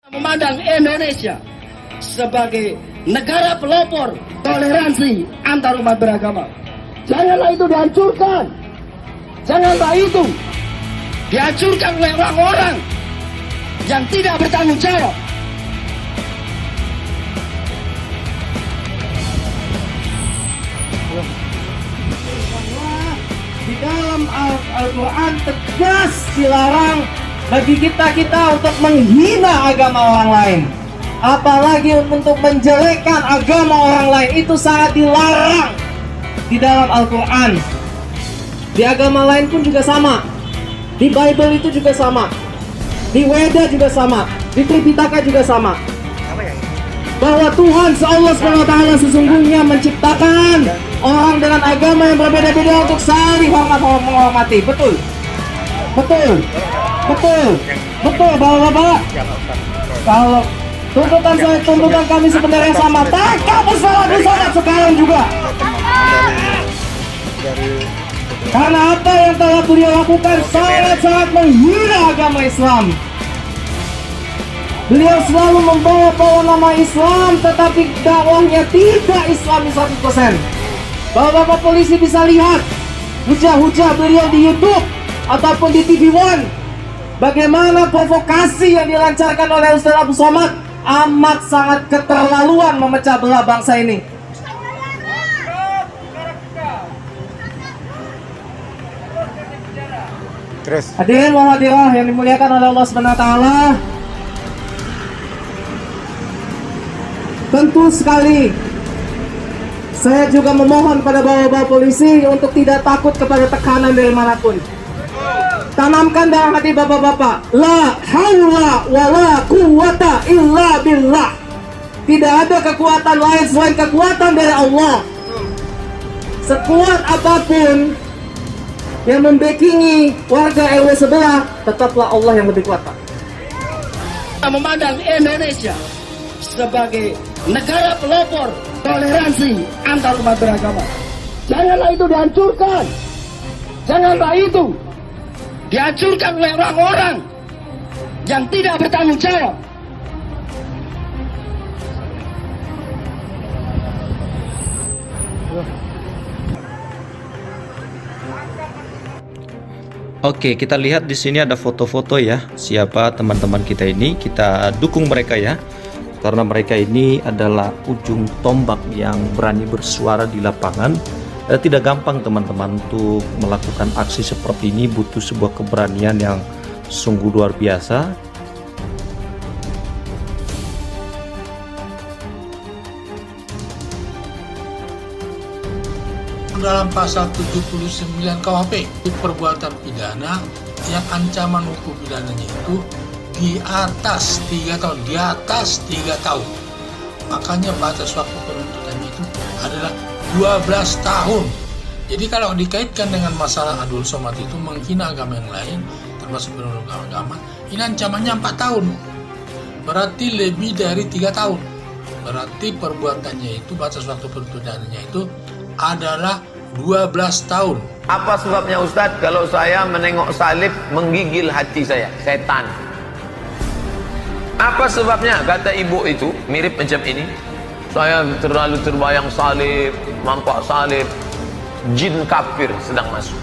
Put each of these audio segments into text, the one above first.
Memandang Indonesia sebagai negara pelopor toleransi antar umat beragama. Janganlah itu dihancurkan. Janganlah itu dihancurkan oleh orang-orang yang tidak bertanggung jawab. Di dalam Al-Quran tegas dilarang bagi kita untuk menghina agama orang lain, apalagi untuk menjelekkan agama orang lain. Itu sangat dilarang di dalam Al-Quran. Di agama lain pun juga sama. Di Bible itu juga sama. Di Weda juga sama. Di Tripitaka juga sama. Bahwa Tuhan Allah SWT sesungguhnya menciptakan orang dengan agama yang berbeda-beda untuk saling menghormati. Betul? Betul? Betul? Betul, Bapak-bapak? Kalau tuntutan kami sebenarnya sama, tangkap pesawat sekarang juga. Karena apa yang telah beliau lakukan sangat-sangat menghina agama Islam. Beliau selalu membawa nama Islam, tetapi dakwahnya tidak Islami 100%. Bapak-bapak polisi bisa lihat hujah-hujah beliau di YouTube ataupun di TV One, bagaimana provokasi yang dilancarkan oleh Ustaz Abu Somad amat sangat keterlaluan memecah belah bangsa ini. Hadirin wa hadirat yang dimuliakan oleh Allah Subhanahu wa taala. Tentu sekali saya juga memohon pada bapak-bapak polisi untuk tidak takut kepada tekanan dari manapun. Tanamkan dalam hati bapak-bapak, la haula wala quwata illa billah. Tidak ada kekuatan lain selain kekuatan dari Allah. Sekuat apapun yang membackingi warga RW sebelah, tetaplah Allah yang lebih kuat, Pak. Memandang Indonesia sebagai negara pelopor toleransi antar umat beragama. Janganlah itu dihancurkan. Janganlah itu dihancurkan oleh orang-orang yang tidak bertanggung jawab. Oke, kita lihat di sini ada foto-foto ya. Siapa teman-teman kita ini? Kita dukung mereka ya. Karena mereka ini adalah ujung tombak yang berani bersuara di lapangan. Tidak gampang teman-teman untuk melakukan aksi seperti ini, butuh sebuah keberanian yang sungguh luar biasa. Dalam pasal 79 KUHP itu perbuatan pidana yang ancaman hukum pidananya itu di atas 3 tahun, di atas 3 tahun. Makanya batas waktu penuntutannya itu adalah 12 tahun. Jadi kalau dikaitkan dengan masalah Abdul Somad itu menghina agama yang lain, termasuk penodong agama, ini ancamannya 4 tahun. Berarti lebih dari 3 tahun. Berarti perbuatannya itu, batas waktu penuntutannya itu adalah 12 tahun. Apa sebabnya Ustadz kalau saya menengok salib menggigil hati saya, setan? Apa sebabnya? Kata ibu itu mirip macam ini. Saya terlalu terbayang salib, nampak salib, jin kafir sedang masuk.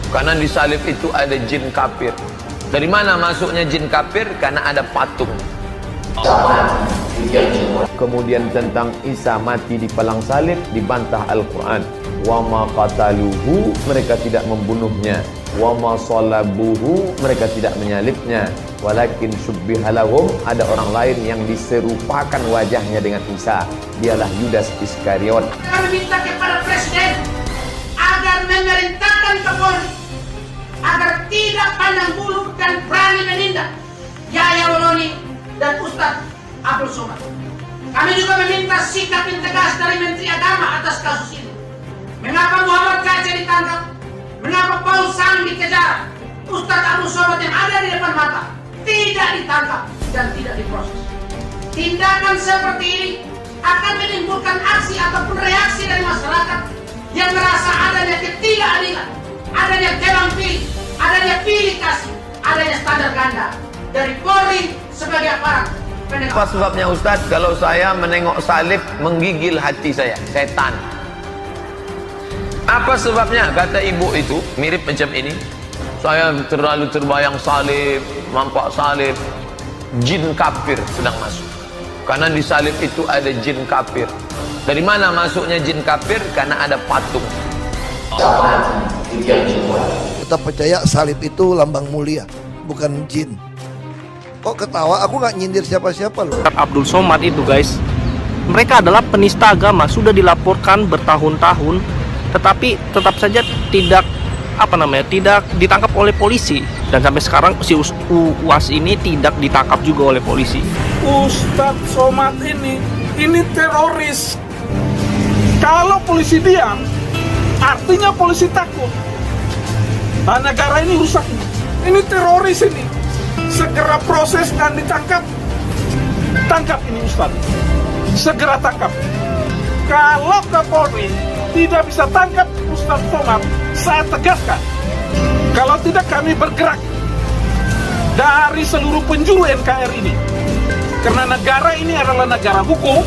Karena di salib itu ada jin kafir. Dari mana masuknya jin kafir? Karena ada patung. Kemudian tentang Isa mati di palang salib dibantah Al-Quran. Wa ma qataluhu, mereka tidak membunuhnya. Wa ma salabuhu, mereka tidak menyalibnya. Walakin syubbihalahum, ada orang lain yang diserupakan wajahnya dengan Isa. Dialah Yudas Iskariot. Kami minta kepada Presiden agar memerintahkan Kapolri agar tidak pandang bulu dan berani menindak Yahya Woloni dan Ustadz Abdul Somad. Kami juga meminta sikap yang tegas dari Menteri Agama atas kasus ini. Mengapa Muhammad Kaca ditangkap? Mengapa Paul Sam dikejar? Ustadz Abdul Somad yang ada di depan mata tidak ditangkap dan tidak diproses. Tindakan seperti ini akan menimbulkan aksi ataupun reaksi dari masyarakat yang merasa adanya ketidakadilan, adanya tebang pilih, adanya pilih kasih, adanya standar ganda dari Polri sebagai aparat Apa sebabnya Ustaz? Kalau saya menengok salib menggigil hati saya, setan. Apa sebabnya? Kata ibu itu mirip macam ini. Saya terlalu terbayang salib, nampak salib, jin kafir sedang masuk. Karena di salib itu ada jin kafir. Dari mana masuknya jin kafir? Karena ada patung. Kita percaya salib itu lambang mulia, bukan jin. Kok ketawa? Aku nggak nyindir siapa-siapa loh. Abdul Somad itu guys, mereka adalah penista agama, sudah dilaporkan bertahun-tahun, tetapi tetap saja tidak tidak ditangkap oleh polisi, dan sampai sekarang si UAS ini tidak ditangkap juga oleh polisi. Ustadz Somad ini teroris. Kalau polisi diam, artinya polisi takut. Nah, negara ini rusak. Ini teroris ini. Segera proses dan ditangkap. Tangkap ini Ustadz. Segera tangkap. Kalau Kapolri tidak bisa tangkap Ustadz Somad, saya tegaskan, kalau tidak kami bergerak dari seluruh penjuru NKRI ini. Karena negara ini adalah negara hukum.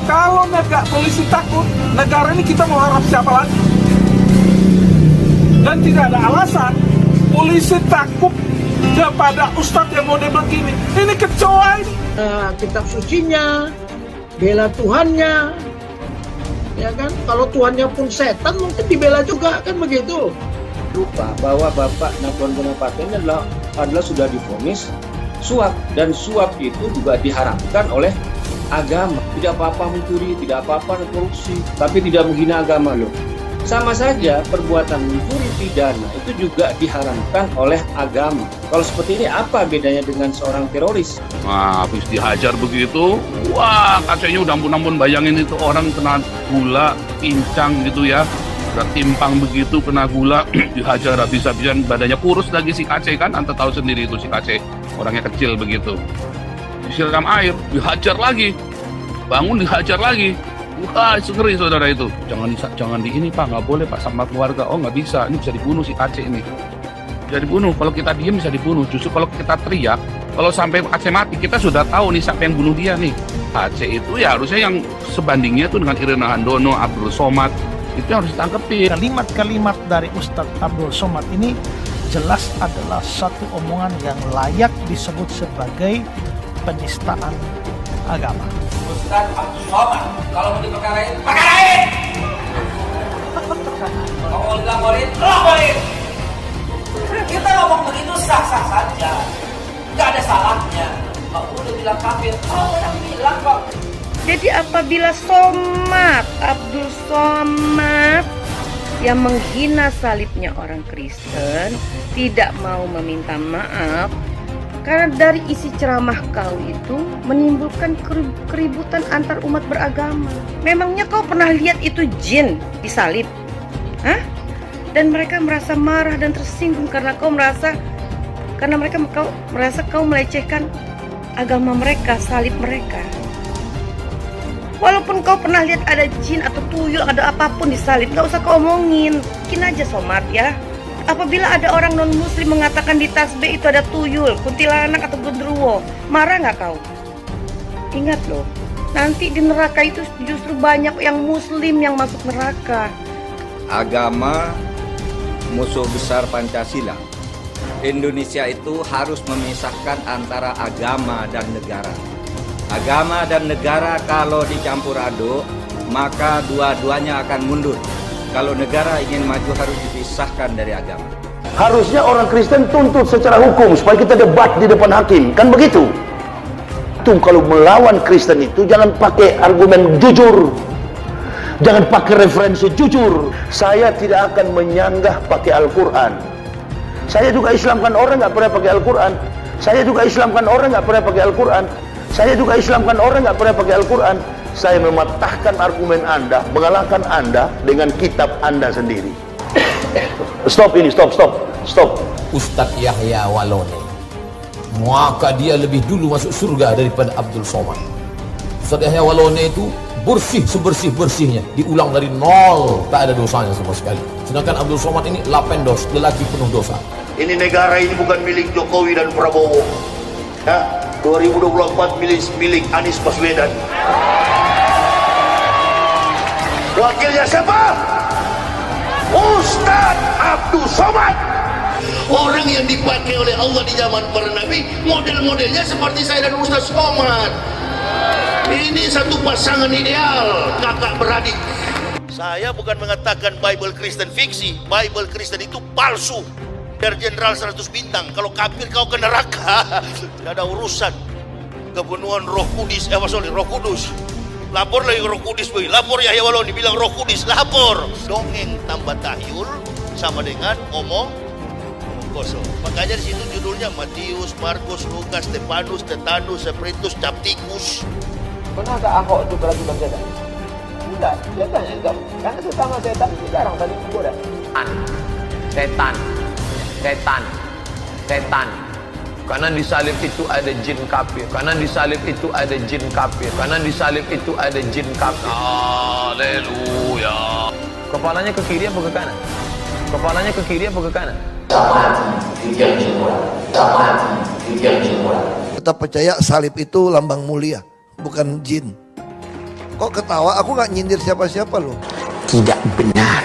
Kalau negara polisi takut, negara ini kita mau harap siapa lagi? Dan tidak ada alasan polisi takut kepada Ustadz yang model begini. Ini kecoa ini. Kitab sucinya, bela Tuhannya, ya kan? Kalau Tuhannya pun setan mungkin dibela juga, kan begitu. Lupa bahwa Bapak Nakhon Gunapatri ini adalah sudah divonis suap, dan suap itu juga diharamkan oleh agama. Tidak apa-apa mencuri, tidak apa-apa korupsi, tapi tidak menghina agama loh. Sama saja perbuatan mencuri pidana itu juga diharamkan oleh agama. Kalau seperti ini apa bedanya dengan seorang teroris? Nah, habis dihajar begitu, wah kacanya udah ampun-ampun, bayangin itu orang kena gula, pincang gitu ya. Udah timpang begitu, kena gula, dihajar habis-habisan, badannya kurus lagi si Kace kan, Anda tahu sendiri itu si Kace, orangnya kecil begitu. Disiram air, dihajar lagi, bangun dihajar lagi. Wah, ngeri saudara itu. Jangan di ini Pak, nggak boleh Pak sama keluarga. Oh nggak bisa, ini bisa dibunuh si Kace ini. Bisa dibunuh, kalau kita diem bisa dibunuh. Justru kalau kita teriak, kalau sampai Kace mati, kita sudah tahu nih siapa yang bunuh dia nih. Kace itu ya harusnya yang sebandingnya itu dengan Irina Handono, Abdul Somad, itu harus ditangkepin. Kalimat-kalimat dari Ustadz Abdul Somad ini jelas adalah satu omongan yang layak disebut sebagai penistaan agama. Ustadz Abdul Somad, kalau mau diperkarain, perkarain! Kalau mau dilaporin, laporin! Kita ngomong begitu sah-sah saja, nggak ada salahnya. Kalau udah bilang kafir, orang bilang kok. Jadi apabila Abdul Somad yang menghina salibnya orang Kristen tidak mau meminta maaf, karena dari isi ceramah kau itu menimbulkan keributan antar umat beragama. Memangnya kau pernah lihat itu jin disalib? Hah? Dan mereka merasa marah dan tersinggung karena mereka merasa kau melecehkan agama mereka, salib mereka. Walaupun kau pernah lihat ada jin atau tuyul, ada apapun di salib, gak usah kau omongin. Bikin aja Somad ya. Apabila ada orang non-muslim mengatakan di tasbih itu ada tuyul, kuntilanak atau genderuwo, marah nggak kau? Ingat loh, nanti di neraka itu justru banyak yang muslim yang masuk neraka. Agama musuh besar Pancasila. Indonesia itu harus memisahkan antara agama dan negara. Agama dan negara kalau dicampur aduk, maka dua-duanya akan mundur. Kalau negara ingin maju harus dipisahkan dari agama. Harusnya orang Kristen tuntut secara hukum supaya kita debat di depan hakim, kan begitu? Itu kalau melawan Kristen itu jangan pakai argumen jujur, jangan pakai referensi jujur. Saya tidak akan menyanggah pakai Al-Quran. Saya juga Islamkan orang nggak pernah pakai Al-Quran. Saya juga Islamkan orang nggak pernah pakai Al-Quran. Saya juga Islamkan orang nggak pernah pakai Al-Quran. Saya mematahkan argumen Anda, mengalahkan Anda dengan kitab Anda sendiri. Stop ini, stop. Ustadz Yahya Walone, maka dia lebih dulu masuk surga daripada Abdul Somad. Ustadz Yahya Walone itu bersih sebersih-bersihnya, diulang dari nol, tak ada dosanya sama sekali. Sedangkan Abdul Somad ini lapendos, lelaki penuh dosa. Ini negara ini bukan milik Jokowi dan Prabowo. Ya, 2024 milik Anies Baswedan. Wakilnya siapa? Ustadz Abdul Somad. Orang yang dipakai oleh Allah di zaman para nabi, model-modelnya seperti saya dan Ustadz Somad. Ini satu pasangan ideal, kakak beradik. Saya bukan mengatakan Bible Kristen fiksi. Bible Kristen itu palsu. Biar jenderal 100 bintang. Kalau kafir kau ke neraka. Tidak ada urusan. Kepenuhan Roh Kudus. Roh Kudus. Lapor lagi Roh Kudus, boy. Lapor Yahya Waloni bilang Roh Kudus, lapor. Dongeng tambah tahyul sama dengan omong kosong. Makanya di situ judulnya Matius, Markus, Lukas, Stefanus, Tetanus, Spiritus, Capticus. Pernah tak Ahok itu berlakukan setan? Tidak, setan enggak. Karena sesama setan itu jarang saling menggoda. Setan. Karena di salib itu ada jin kafir. Karena di salib itu ada jin kafir. Karena di salib itu ada jin kafir. Haleluya. Kepalanya ke kiri apa ke kanan? Kepalanya ke kiri apa ke kanan? Tetap percaya salib itu lambang mulia, bukan jin. Kok ketawa? Aku nggak nyindir siapa-siapa loh. Tidak benar.